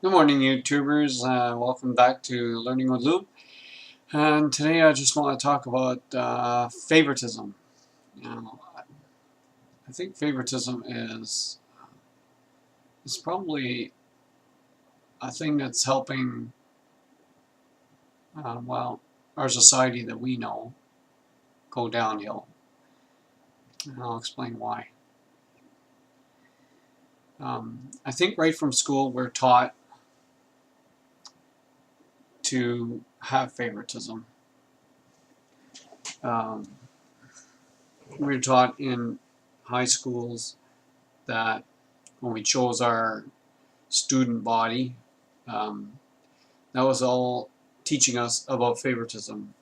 Good morning, YouTubers. Welcome back to Learning with Lou. And today I just want to talk about favoritism. Now, I think favoritism is probably a thing that's helping, well, our society that we know go downhill. And I'll explain why. I think right from school we're taught to have favoritism. Um, we're taught in high schools that when we chose our student body, um, that was all teaching us about favoritism.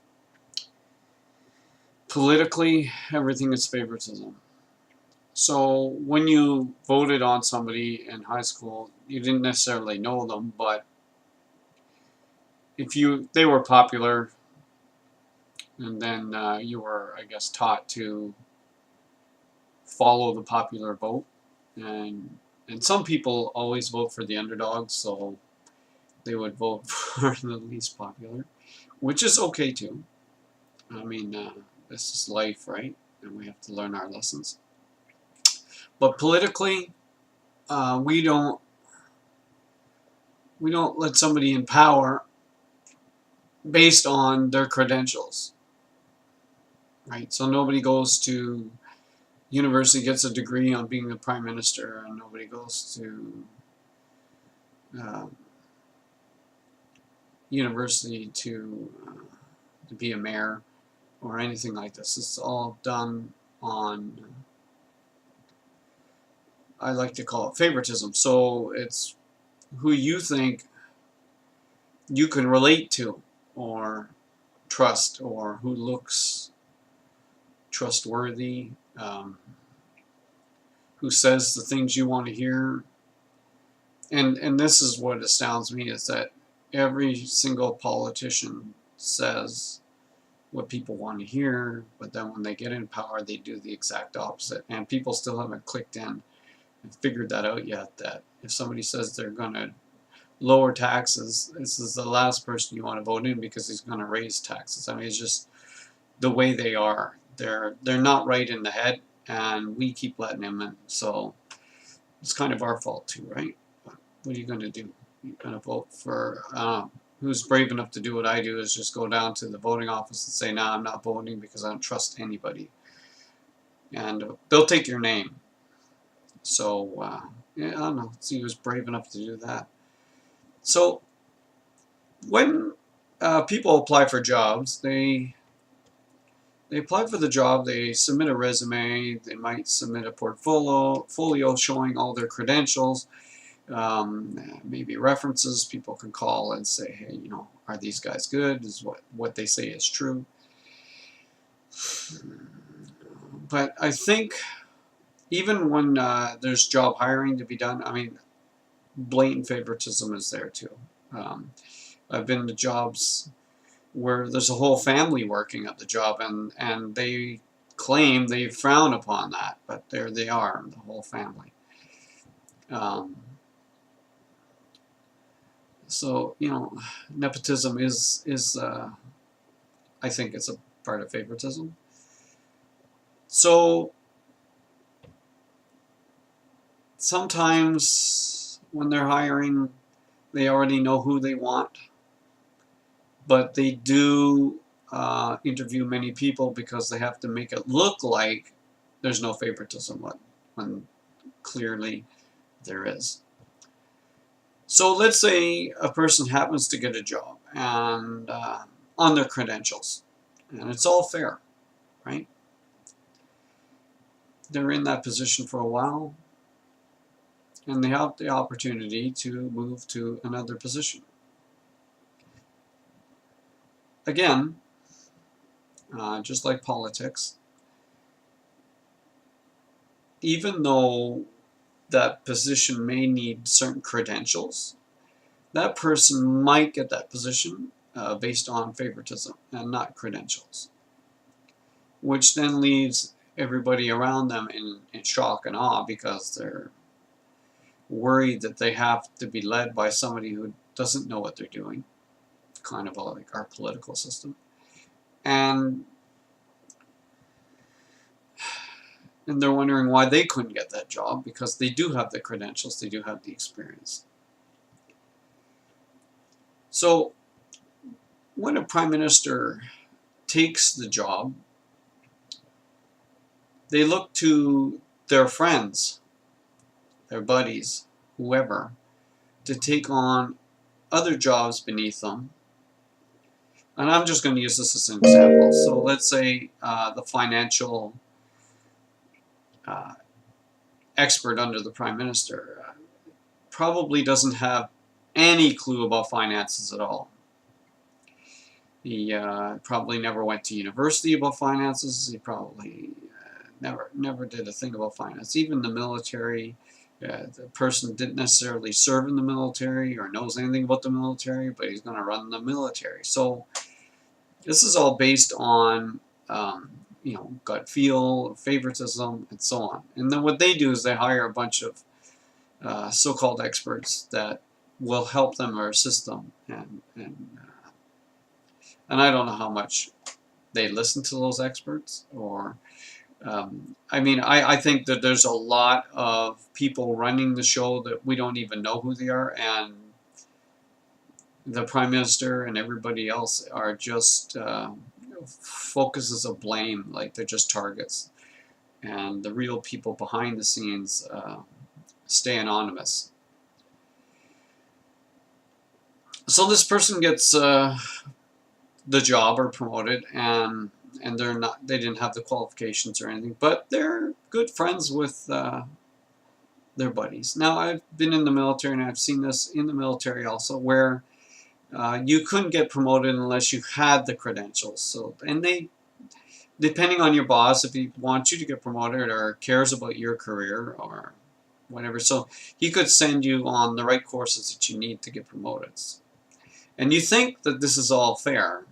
Politically, everything is favoritism. So when you voted on somebody in high school, you didn't necessarily know them, but if they were popular, and then you were, I guess, taught to follow the popular vote, and some people always vote for the underdog, so they would vote for the least popular, which is okay too. I mean, this is life, right? And we have to learn our lessons. But politically, we don't let somebody in power based on their credentials, right? So nobody goes to university, gets a degree on being the prime minister, and nobody goes to university to be a mayor or anything like this. It's all done on, I like to call it favoritism. So it's who you think you can relate to or trust, or who looks trustworthy, who says the things you want to hear. And this is what astounds me, is that every single politician says what people want to hear, but then when they get in power, they do the exact opposite. And people still haven't clicked in and figured that out yet, that if somebody says they're going to lower taxes, this is the last person you want to vote in, because he's going to raise taxes. I mean, it's just the way they are. They're not right in the head, and we keep letting them in. So it's kind of our fault too, right? But what are you going to do? You're going to vote for who's brave enough to do what I do, is just go down to the voting office and say, "No, I'm not voting because I don't trust anybody," and they'll take your name. So yeah, I don't know. See who's brave enough to do that. So when people apply for jobs, they apply for the job, they submit a resume, they might submit a portfolio showing all their credentials, maybe references. People can call and say, hey, are these guys good? Is what they say is true? But I think even when there's job hiring to be done, I mean, blatant favoritism is there too. I've been to jobs where there's a whole family working at the job, and they claim they frown upon that, but there they are, the whole family. So nepotism is I think it's a part of favoritism. So sometimes when they're hiring, they already know who they want, but they do interview many people because they have to make it look like there's no favoritism, when clearly there is. So let's say a person happens to get a job and on their credentials, and it's all fair, right? They're in that position for a while, and they have the opportunity to move to another position. Again, just like politics, even though that position may need certain credentials, that person might get that position based on favoritism and not credentials, which then leaves everybody around them in shock and awe, because worried that they have to be led by somebody who doesn't know what they're doing, kind of like our political system. And they're wondering why they couldn't get that job, because they do have the credentials, they do have the experience. So when a prime minister takes the job, they look to their friends, their buddies, whoever, to take on other jobs beneath them. And I'm just going to use this as an example. So let's say the financial expert under the prime minister probably doesn't have any clue about finances at all. He probably never went to university about finances. He probably never did a thing about finance. Even the military, the person didn't necessarily serve in the military or knows anything about the military, but he's going to run the military. So this is all based on gut feel, favoritism, and so on. And then what they do is they hire a bunch of so-called experts that will help them or assist them, and I don't know how much they listen to those experts, or I think that there's a lot of people running the show that we don't even know who they are, and the prime minister and everybody else are just focuses of blame, like they're just targets, and the real people behind the scenes stay anonymous. So this person gets the job or promoted, and they didn't have the qualifications or anything, but they're good friends with their buddies. Now, I've been in the military, and I've seen this in the military also, where you couldn't get promoted unless you had the credentials. So, and they, depending on your boss, if he wants you to get promoted or cares about your career or whatever, so he could send you on the right courses that you need to get promoted. And you think that this is all fair,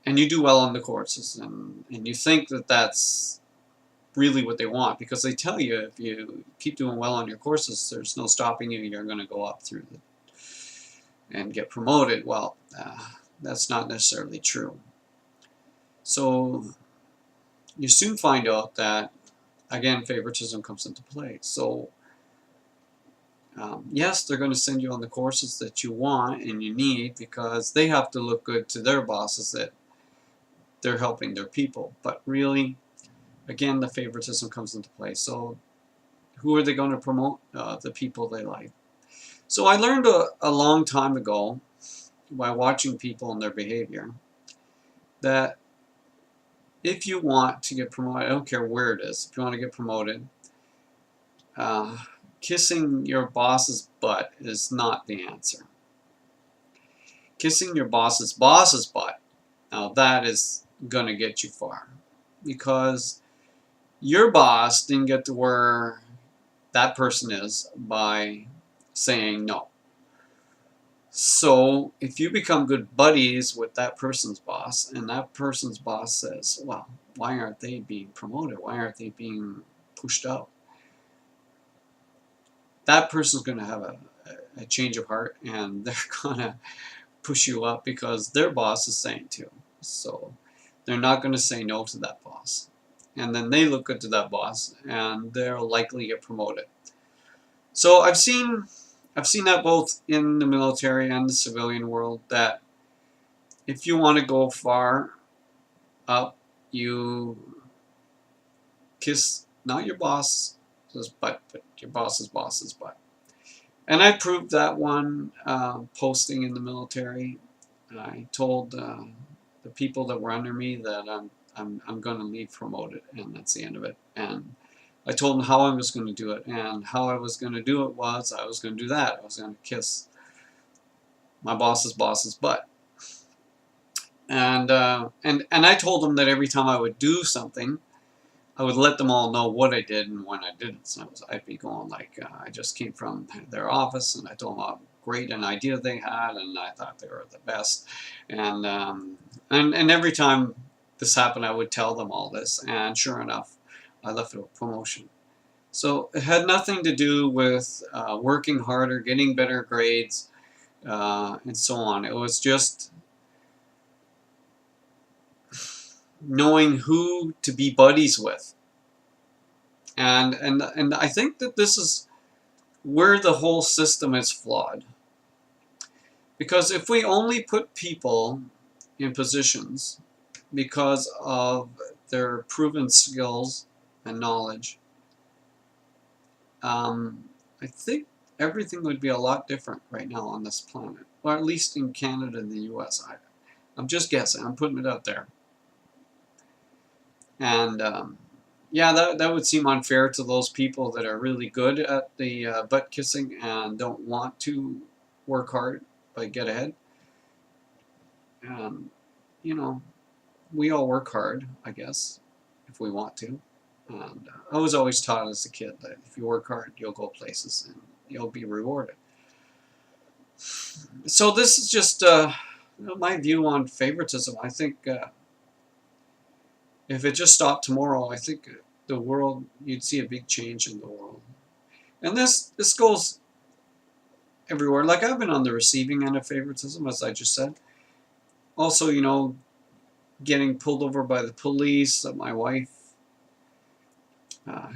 and you do well on the courses, and you think that that's really what they want, because they tell you if you keep doing well on your courses, there's no stopping you, you're going to go up through and get promoted. Well, that's not necessarily true. So you soon find out that, again, favoritism comes into play. So yes, they're going to send you on the courses that you want and you need, because they have to look good to their bosses that they're helping their people. But really, again, the favoritism comes into play. So who are they going to promote? The people they like. So I learned a long time ago, by watching people and their behavior, that if you want to get promoted, I don't care where it is, if you want to get promoted, kissing your boss's butt is not the answer. Kissing your boss's butt, now that is going to get you far, because your boss didn't get to where that person is by saying no. So if you become good buddies with that person's boss, and that person's boss says, well, why aren't they being promoted? Why aren't they being pushed up? That person's going to have a change of heart, and they're going to push you up because their boss is saying to. So they're not going to say no to that boss. And then they look good to that boss, and they'll likely get promoted. So I've seen that both in the military and the civilian world, that if you want to go far up, you kiss not your boss's butt, but your boss's butt. And I proved that one posting in the military. I told the people that were under me that I'm going to leave promoted, and that's the end of it. And I told them how I was going to do it, and how I was going to do it was I was going to do that. I was going to kiss my boss's butt. And I told them that every time I would do something, I would let them all know what I did and when I did it. So I'd be going like, I just came from their office, and I told them how great an idea they had, and I thought they were the best. And every time this happened, I would tell them all this, and sure enough, I left with a promotion. So it had nothing to do with working harder, getting better grades, and so on. It was just knowing who to be buddies with. And I think that this is where the whole system is flawed. Because if we only put people in positions because of their proven skills and knowledge, I think everything would be a lot different right now on this planet, or at least in Canada and the US. I'm just guessing. I'm putting it out there. And yeah, that would seem unfair to those people that are really good at the butt kissing and don't want to work hard but get ahead. And you know, we all work hard, I guess, if we want to. And I was always taught as a kid that if you work hard, you'll go places and you'll be rewarded. So this is just my view on favoritism. I think if it just stopped tomorrow, I think the world, you'd see a big change in the world. And this goes everywhere. Like, I've been on the receiving end of favoritism, as I just said. Also, you know, getting pulled over by the police. My wife,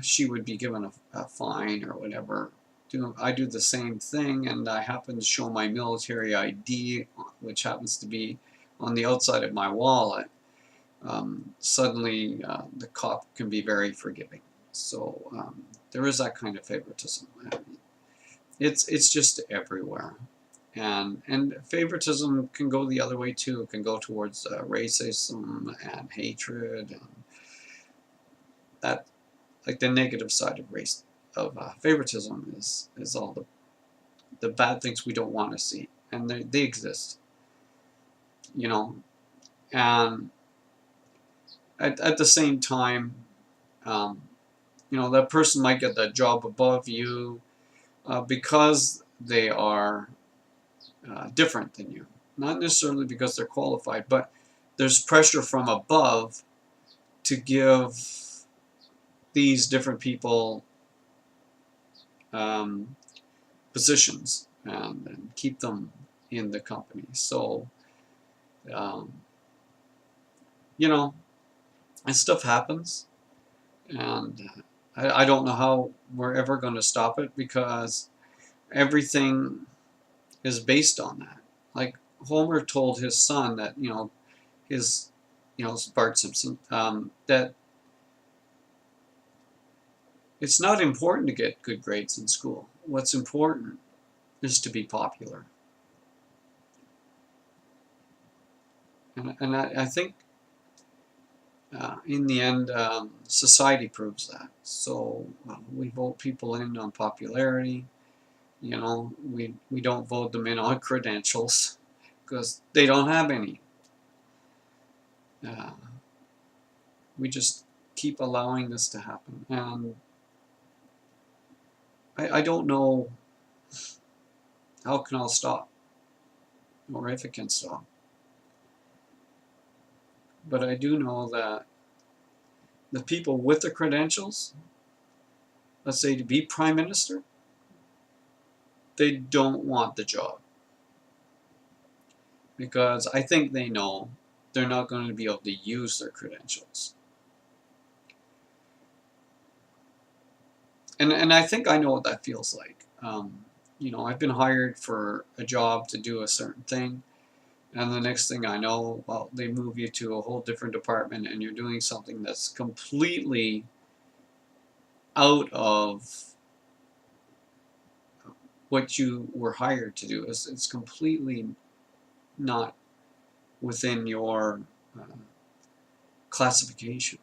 she would be given a fine or whatever. I do the same thing, and I happen to show my military ID, which happens to be on the outside of my wallet. Suddenly the cop can be very forgiving. So there is that kind of favoritism. It's just everywhere. And favoritism can go the other way too. It can go towards racism and hatred, and that, like, the negative side of favoritism is all the bad things we don't want to see, and they exist, you know. And at the same time, you know, that person might get that job above you because they are different than you. Not necessarily because they're qualified, but there's pressure from above to give these different people positions and keep them in the company. So, you know, and stuff happens, and I don't know how we're ever going to stop it, because everything is based on that. Like, Homer told his son that, you know, Bart Simpson, that it's not important to get good grades in school. What's important is to be popular. And I think in the end, society proves that. So we vote people in on popularity. You know, we don't vote them in on credentials because they don't have any. We just keep allowing this to happen. And I don't know how can I stop, or if it can stop. But I do know that the people with the credentials, let's say to be prime minister, they don't want the job. Because I think they know they're not going to be able to use their credentials. And I think I know what that feels like. You know, I've been hired for a job to do a certain thing, and the next thing I know, well, they move you to a whole different department, and you're doing something that's completely out of what you were hired to do. It's completely not within your classification.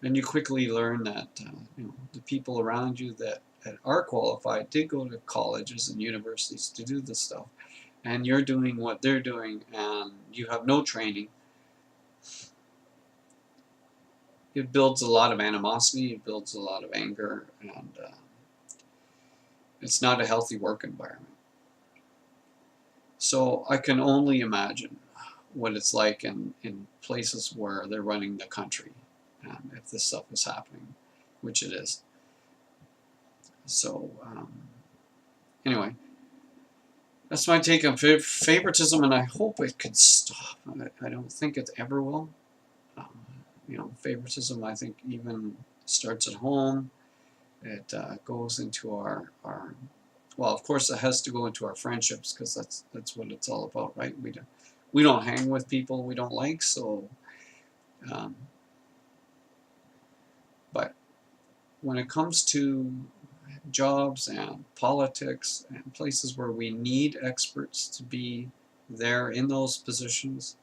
And you quickly learn that you know, the people around you that are qualified did go to colleges and universities to do this stuff, and you're doing what they're doing, and you have no training. It builds a lot of animosity, it builds a lot of anger, and it's not a healthy work environment. So I can only imagine what it's like in places where they're running the country, if this stuff is happening, which it is. So anyway, that's my take on favoritism, and I hope it could stop. I don't think it ever will. You know, favoritism, I think, even starts at home. It goes into our well, of course, it has to go into our friendships, because that's what it's all about, right? We don't hang with people we don't like, so. But when it comes to jobs and politics and places where we need experts to be there in those positions,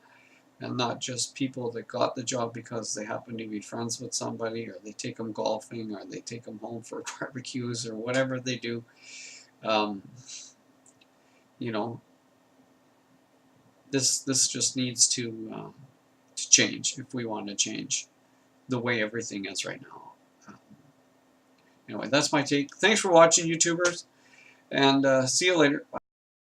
and not just people that got the job because they happen to be friends with somebody, or they take them golfing, or they take them home for barbecues, or whatever they do. You know, this just needs to change if we want to change the way everything is right now. Anyway, that's my take. Thanks for watching, YouTubers, and see you later. Bye.